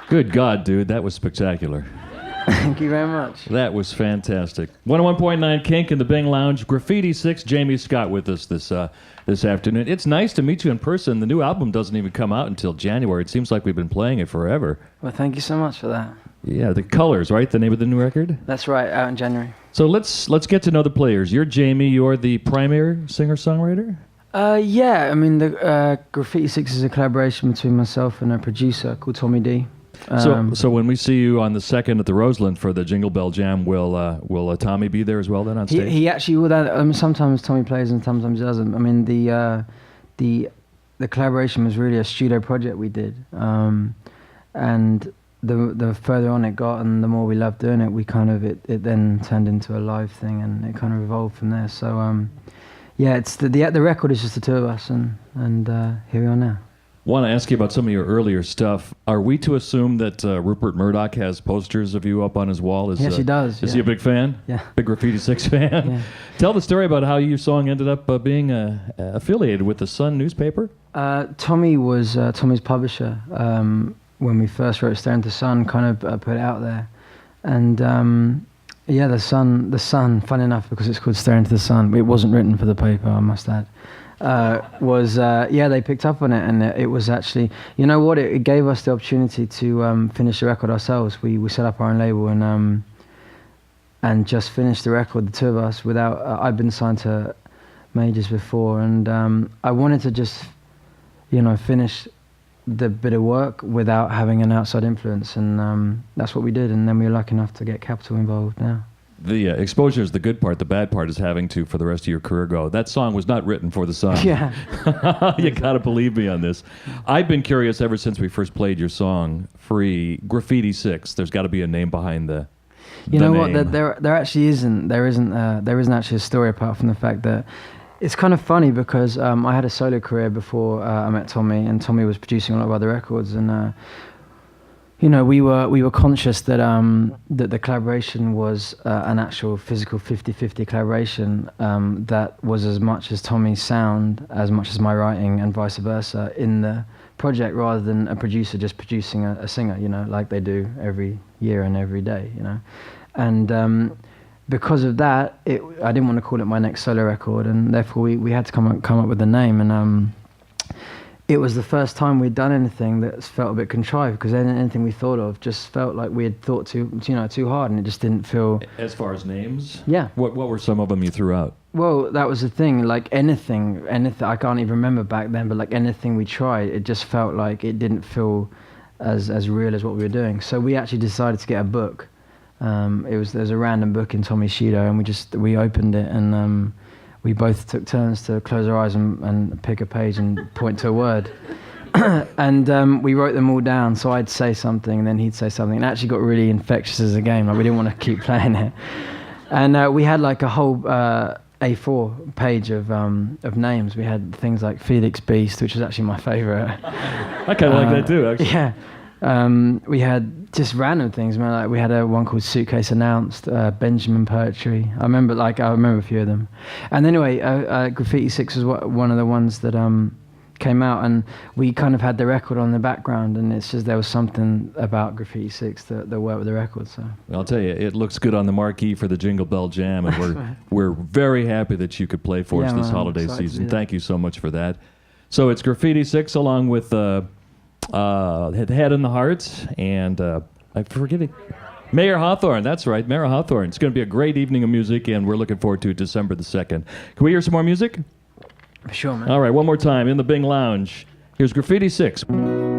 Good God, dude, that was spectacular. Thank you very much. That was fantastic. 101.9 Kink in the Bing Lounge. Graffiti6, Jamie Scott with us this afternoon. It's nice to meet you in person. The new album doesn't even come out until January. It seems like we've been playing it forever. Well, thank you so much for that. Yeah, The Colors, right? The name of the new record? That's right, out in January. So let's get to know the players. You're Jamie. You're the primary singer-songwriter? Yeah, I mean, the Graffiti6 is a collaboration between myself and a producer called Tommy D. So when we see you on the 2nd at the Roseland for the Jingle Bell Jam, will Tommy be there as well then on stage? He actually will. Sometimes Tommy plays and sometimes he doesn't. I mean, the collaboration was really a studio project we did, and the further on it got and the more we loved doing it, we kind of it then turned into a live thing and it kind of evolved from there. So yeah, it's the record is just the two of us and here we are now. Want to ask you about some of your earlier stuff. Are we to assume that Rupert Murdoch has posters of you up on his wall? Yes, he does. Is he a big fan? Yeah. Big Graffiti6 fan? Yeah. Tell the story about how your song ended up being affiliated with the Sun newspaper. Tommy was Tommy's publisher when we first wrote Staring at the Sun, kind of put it out there. And yeah, the Sun, fun enough because it's called Staring at the Sun, it wasn't written for the paper, I must add. They picked up on it, and it was actually, you know what, it gave us the opportunity to finish the record ourselves. We set up our own label and just finished the record, the two of us, without, I'd been signed to majors before, and I wanted to just, finish the bit of work without having an outside influence, and that's what we did, and then we were lucky enough to get Capitol involved now. The exposure is the good part. The bad part is having to, for the rest of your career, go. That song was not written for the Sun. Yeah. You gotta believe me on this. I've been curious ever since we first played your song, Free, Graffiti6. There's got to be a name behind the You know name. what? There actually isn't. There isn't actually a story apart from the fact that it's kind of funny because I had a solo career before I met Tommy, and Tommy was producing a lot of other records, and we were conscious that that the collaboration was an actual physical 50-50 collaboration that was as much as Tommy's sound, as much as my writing, and vice versa in the project, rather than a producer just producing a singer, like they do every year and every day, And because of that, I didn't want to call it my next solo record, and therefore we had to come up with a name, and it was the first time we'd done anything that felt a bit contrived, because anything we thought of just felt like we had thought too hard, and it just didn't feel. As far as names? Yeah. What were some of them you threw out? Well, that was the thing. Like anything, I can't even remember back then, but like anything we tried, it just felt like it didn't feel as real as what we were doing. So we actually decided to get a book. There's a random book in Tommy's studio, and we opened it, and we both took turns to close our eyes and pick a page and point to a word. And we wrote them all down, so I'd say something and then he'd say something. And it actually got really infectious as a game. Like, we didn't want to keep playing it. And we had like a whole A4 page of names. We had things like Felix Beast, which was actually my favourite. I kind of like that too, actually. Yeah. We had just random things, man. Like we had one called Suitcase Announced, Benjamin Poetry. I remember a few of them. And anyway, Graffiti6 was one of the ones that came out, and we kind of had the record on the background, and it's just there was something about Graffiti6 that worked with the record. So I'll tell you, it looks good on the marquee for the Jingle Bell Jam, and we're very happy that you could play for us this holiday season. Thank you so much for that. So it's Graffiti6 along with the Head and the Heart, and I forget it. Mayor Hawthorne, that's right, Mayor Hawthorne. It's going to be a great evening of music, and we're looking forward to December the 2nd. Can we hear some more music? Sure, man. All right, one more time in the Bing Lounge. Here's Graffiti6.